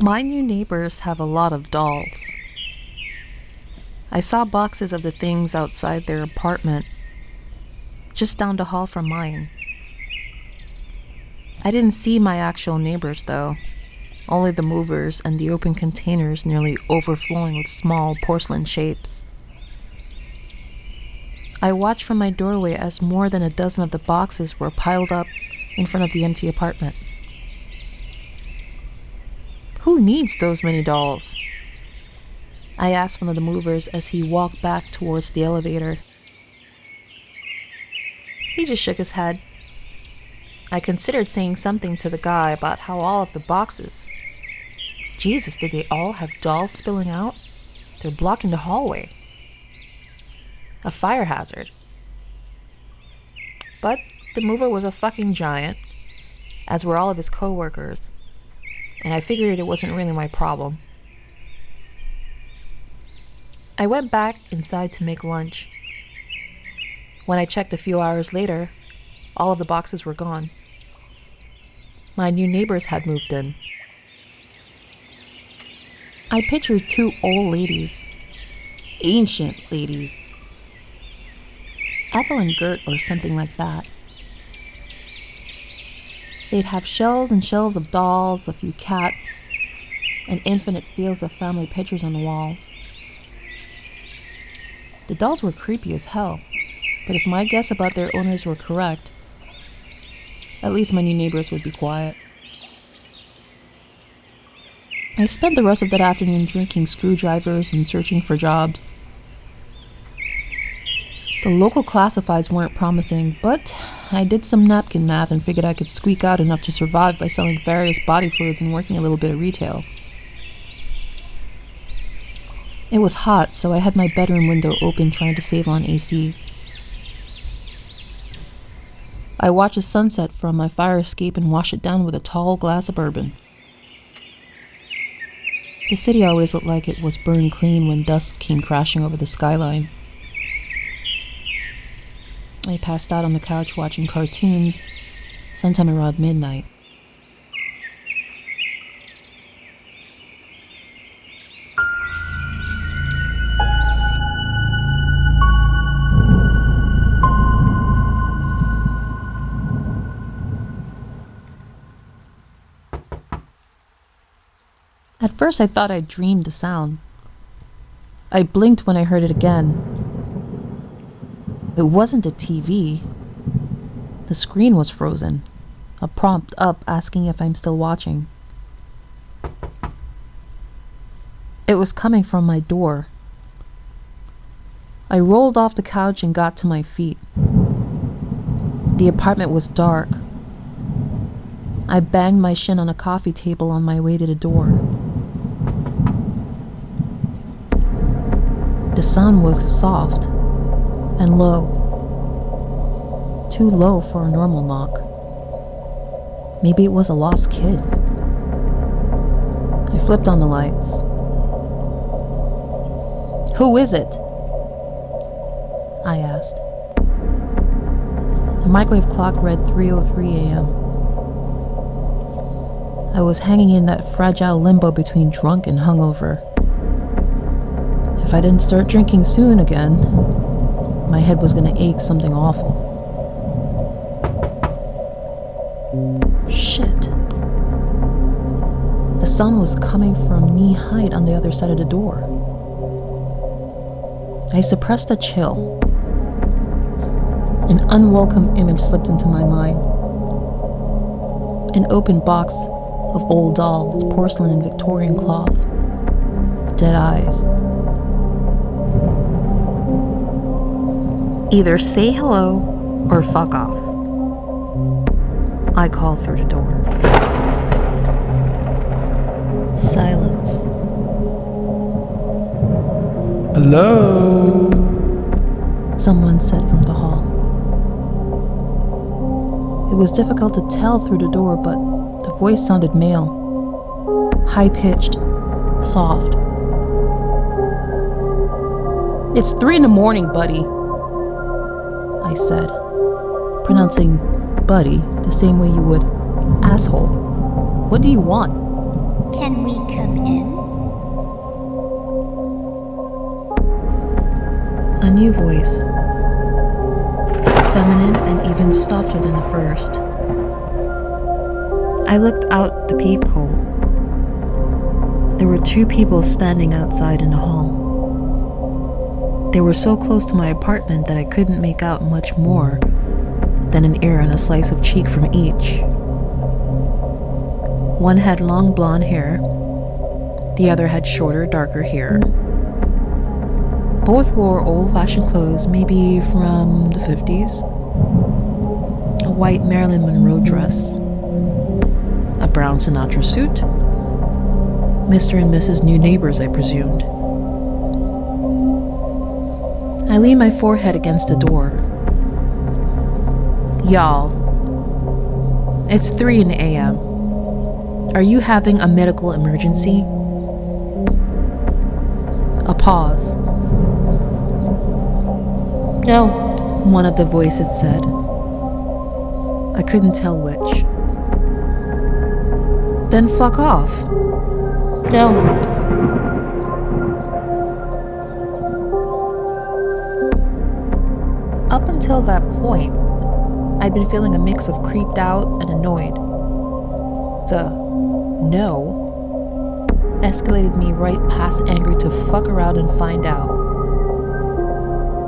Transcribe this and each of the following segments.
My new neighbors have a lot of dolls. I saw boxes of the things outside their apartment, just down the hall from mine. I didn't see my actual neighbors though, only the movers and the open containers nearly overflowing with small porcelain shapes. I watched from my doorway as more than a dozen of the boxes were piled up in front of the empty apartment. Who needs those many dolls? I asked one of the movers as he walked back towards the elevator. He just shook his head. I considered saying something to the guy about how all of the boxes. Jesus, did they all have dolls spilling out? They're blocking the hallway. A fire hazard. But the mover was a fucking giant, as were all of his co-workers, and I figured it wasn't really my problem. I went back inside to make lunch. When I checked a few hours later, all of the boxes were gone. My new neighbors had moved in. I pictured two old ladies, ancient ladies, Ethel and Gert or something like that. They'd have shelves and shelves of dolls, a few cats, and infinite fields of family pictures on the walls. The dolls were creepy as hell, but if my guess about their owners were correct, at least my new neighbors would be quiet. I spent the rest of that afternoon drinking screwdrivers and searching for jobs. The local classifieds weren't promising, but I did some napkin math and figured I could squeak out enough to survive by selling various body fluids and working a little bit of retail. It was hot, so I had my bedroom window open trying to save on AC. I watched the sunset from my fire escape and washed it down with a tall glass of bourbon. The city always looked like it was burned clean when dusk came crashing over the skyline. I passed out on the couch watching cartoons sometime around midnight. At first I thought I'd dreamed the sound. I blinked when I heard it again. It wasn't a TV. The screen was frozen, a prompt up asking if I'm still watching. It was coming from my door. I rolled off the couch and got to my feet. The apartment was dark. I banged my shin on a coffee table on my way to the door. The sound was soft and low. Too low for a normal knock. Maybe it was a lost kid. I flipped on the lights. "Who is it?" I asked. The microwave clock read 3:03 a.m. I was hanging in that fragile limbo between drunk and hungover. If I didn't start drinking soon again, my head was gonna ache something awful. Shit. The sun was coming from knee height on the other side of the door. I suppressed a chill. An unwelcome image slipped into my mind. An open box of old dolls, porcelain and Victorian cloth. Dead eyes. Either say hello or fuck off. I called through the door. Silence. Hello? Someone said from the hall. It was difficult to tell through the door, but the voice sounded male. High-pitched, soft. "It's 3 a.m, buddy," I said, pronouncing buddy the same way you would asshole. "What do you want?" Can we come in? A new voice. Feminine and even softer than the first. I looked out the peephole. There were 2 people standing outside in the hall. They were so close to my apartment that I couldn't make out much more than an ear and a slice of cheek from each. One had long blonde hair. The other had shorter, darker hair. Both wore old-fashioned clothes, maybe from the 50s. A white Marilyn Monroe dress. A brown Sinatra suit. Mr. and Mrs. New Neighbors, I presumed. I leaned my forehead against the door. Y'all, it's 3 a.m. Are you having a medical emergency? A pause. No, one of the voices said. I couldn't tell which. Then fuck off. No. Up until that point, I'd been feeling a mix of creeped out and annoyed. The no escalated me right past angry to fuck around and find out.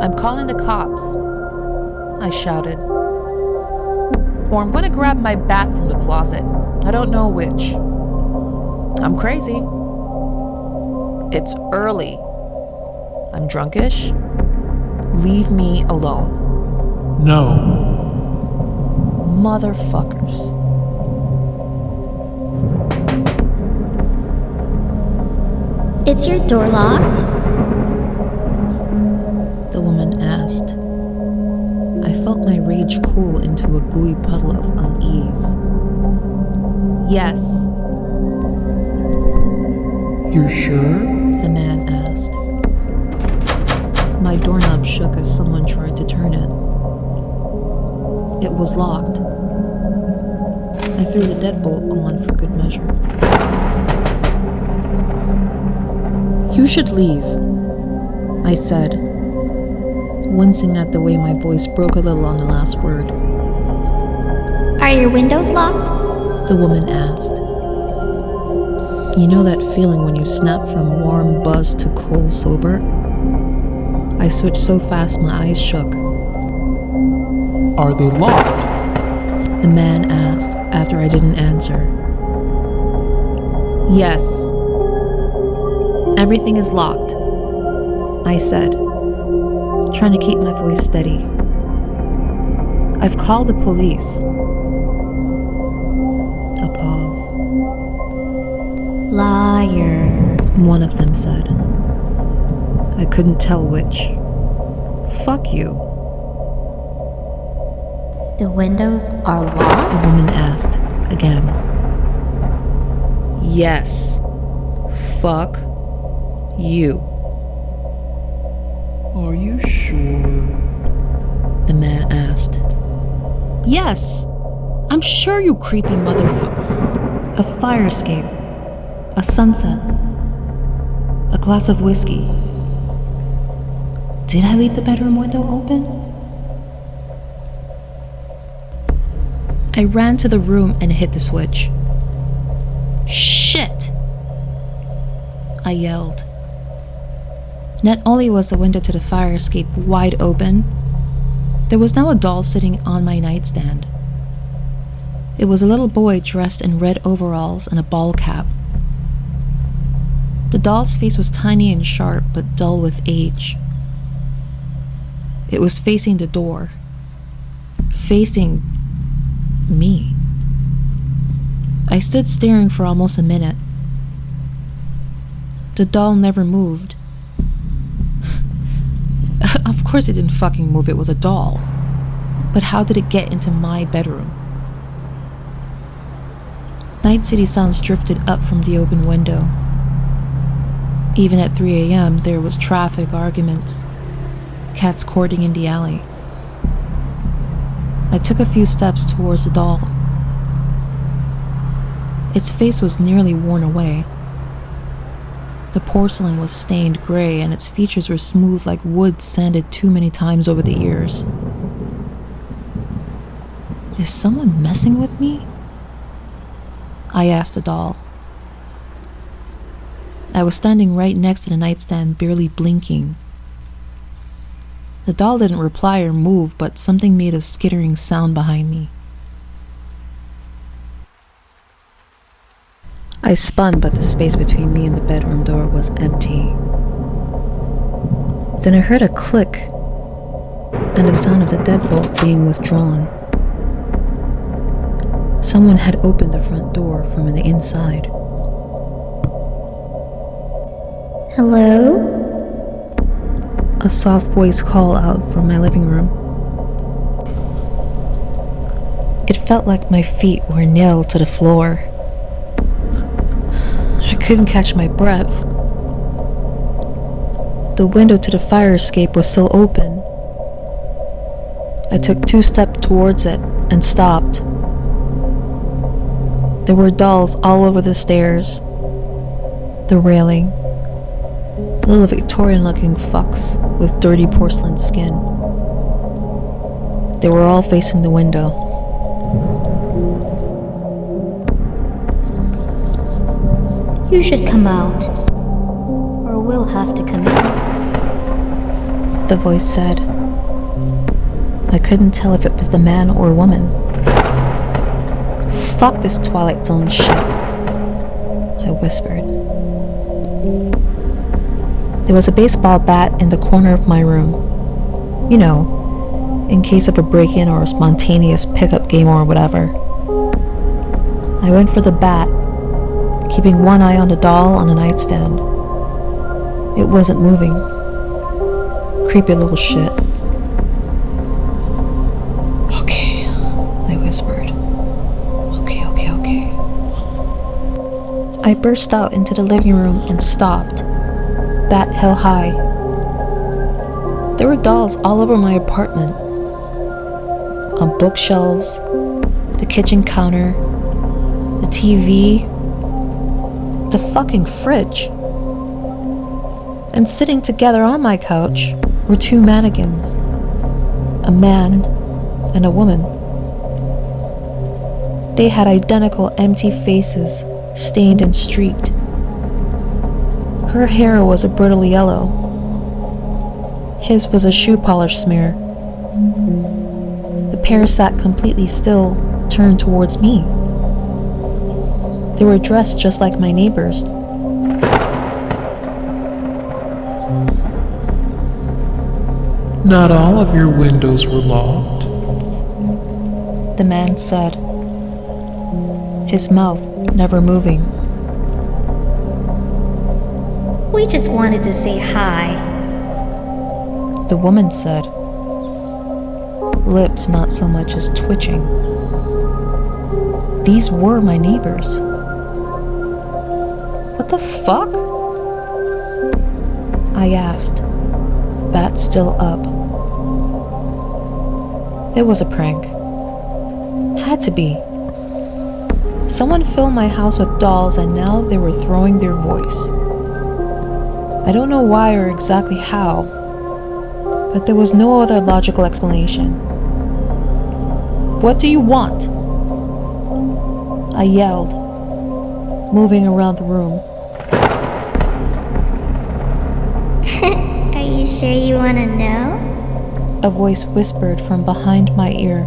I'm calling the cops, I shouted. Or I'm gonna grab my bat from the closet. I don't know which. I'm crazy. It's early. I'm drunkish. Leave me alone. No. Motherfuckers. Is your door locked? The woman asked. I felt my rage cool into a gooey puddle of unease. Yes. You sure? The man asked. My doorknob shook as someone tried to turn it. It was locked. I threw the deadbolt on for good measure. You should leave, I said, wincing at the way my voice broke a little on the last word. Are your windows locked? The woman asked. You know that feeling when you snap from warm buzz to cold sober? I switched so fast my eyes shook. Are they locked? The man asked after I didn't answer. Yes. Everything is locked, I said, trying to keep my voice steady. I've called the police. A pause. Liar. One of them said. I couldn't tell which. Fuck you. The windows are locked? The woman asked again. Yes. Fuck you. Are you sure? The man asked. Yes. I'm sure, you creepy motherfucker. A fire escape. A sunset. A glass of whiskey. Did I leave the bedroom window open? I ran to the room and hit the switch. Shit! I yelled. Not only was the window to the fire escape wide open, there was now a doll sitting on my nightstand. It was a little boy dressed in red overalls and a ball cap. The doll's face was tiny and sharp, but dull with age. It was facing the door. Facing me. I stood staring for almost a minute. The doll never moved. Of course it didn't fucking move, it was a doll. But how did it get into my bedroom? Night city sounds drifted up from the open window. Even at 3 a.m., there was traffic, arguments, cats courting in the alley. I took a few steps towards the doll. Its face was nearly worn away. The porcelain was stained gray, and its features were smooth like wood sanded too many times over the years. Is someone messing with me? I asked the doll. I was standing right next to the nightstand, barely blinking. The doll didn't reply or move, but something made a skittering sound behind me. I spun, but the space between me and the bedroom door was empty. Then I heard a click and the sound of the deadbolt being withdrawn. Someone had opened the front door from the inside. Hello? A soft voice called out from my living room. It felt like my feet were nailed to the floor. I couldn't catch my breath. The window to the fire escape was still open. I took 2 steps towards it and stopped. There were dolls all over the stairs, the railing, little Victorian-looking fucks with dirty porcelain skin. They were all facing the window. You should come out, or we'll have to come in. The voice said. I couldn't tell if it was a man or a woman. Fuck this Twilight Zone shit, I whispered. There was a baseball bat in the corner of my room. You know, in case of a break-in or a spontaneous pickup game or whatever. I went for the bat, keeping one eye on the doll on the nightstand. It wasn't moving. Creepy little shit. Okay, I whispered. Okay. I burst out into the living room and stopped, bat held high. There were dolls all over my apartment. On bookshelves, the kitchen counter, the TV, the fucking fridge. And sitting together on my couch were 2 mannequins, a man and a woman. They had identical empty faces, stained and streaked. Her hair was a brittle yellow. His was a shoe polish smear. The pair sat completely still, turned towards me. They were dressed just like my neighbors. Not all of your windows were locked. The man said, his mouth never moving. We just wanted to say hi. The woman said, lips not so much as twitching. These were my neighbors. What the fuck? I asked, bat still up. It was a prank. Had to be. Someone filled my house with dolls and now they were throwing their voice. I don't know why or exactly how, but there was no other logical explanation. What do you want? I yelled, moving around the room. Are you sure you want to know? A voice whispered from behind my ear.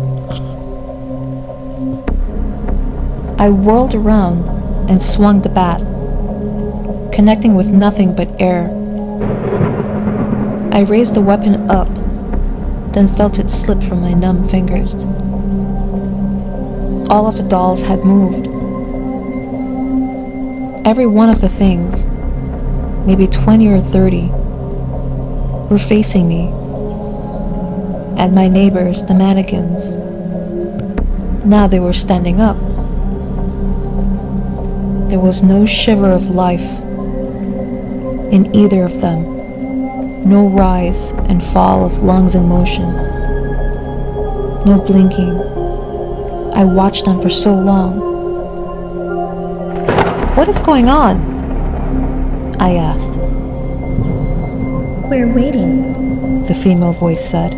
I whirled around and swung the bat, connecting with nothing but air. I raised the weapon up, then felt it slip from my numb fingers. All of the dolls had moved. Every one of the things, maybe 20 or 30, were facing me. And my neighbors, the mannequins, now they were standing up. There was no shiver of life in either of them, no rise and fall of lungs in motion, no blinking. I watched them for so long. What is going on? I asked. We're waiting, The female voice said.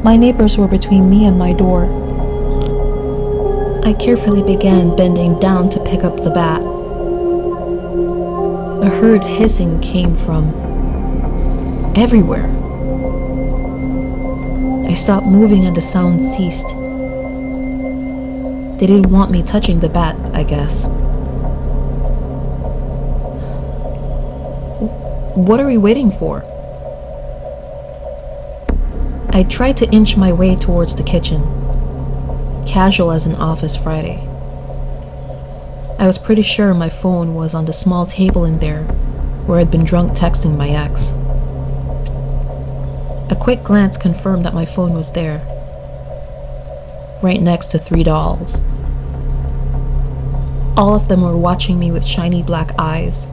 My neighbors were between me and my door. I carefully began bending down to pick up the bat. A herd hissing came from everywhere. I stopped moving and the sound ceased. They didn't want me touching the bat, I guess. What are we waiting for? I tried to inch my way towards the kitchen, casual as an office Friday. I was pretty sure my phone was on the small table in there where I'd been drunk texting my ex. A quick glance confirmed that my phone was there, right next to 3 dolls. All of them were watching me with shiny black eyes.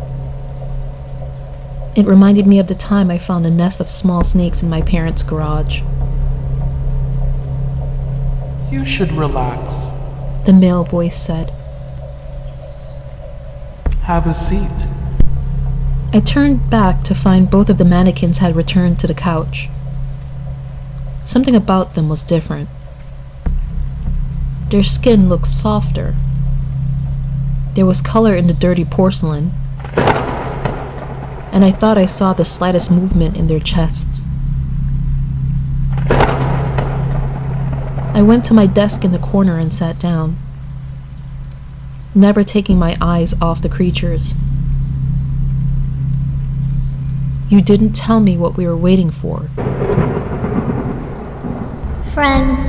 It reminded me of the time I found a nest of small snakes in my parents' garage. You should relax. The male voice said. Have a seat. I turned back to find both of the mannequins had returned to the couch. Something about them was different. Their skin looked softer. There was color in the dirty porcelain, and I thought I saw the slightest movement in their chests. I went to my desk in the corner and sat down, never taking my eyes off the creatures. You didn't tell me what we were waiting for. friends.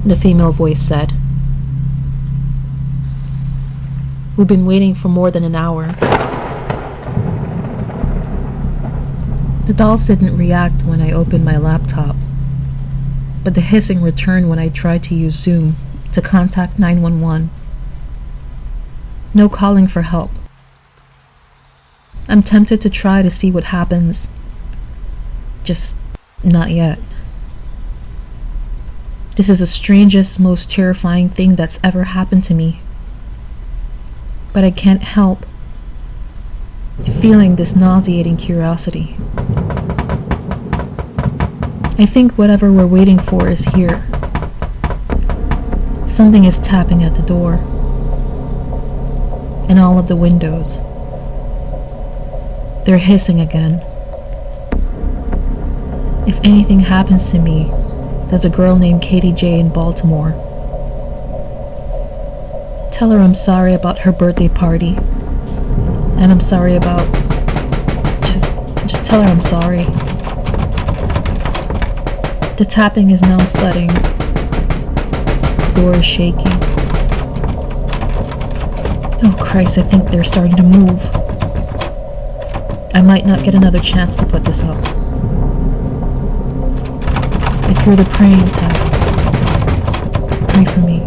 The female voice said. We've been waiting for more than an hour. The dolls didn't react when I opened my laptop, but the hissing returned when I tried to use Zoom to contact 911. No calling for help. I'm tempted to try to see what happens. Just not yet. This is the strangest, most terrifying thing that's ever happened to me. But I can't help feeling this nauseating curiosity. I think whatever we're waiting for is here. Something is tapping at the door and all of the windows. They're hissing again. If anything happens to me, there's a girl named Katie J in Baltimore. Tell her I'm sorry about her birthday party. And I'm sorry about... Just tell her I'm sorry. The tapping is now flooding. The door is shaking. Oh Christ, I think they're starting to move. I might not get another chance to put this up. If you're the praying type, pray for me.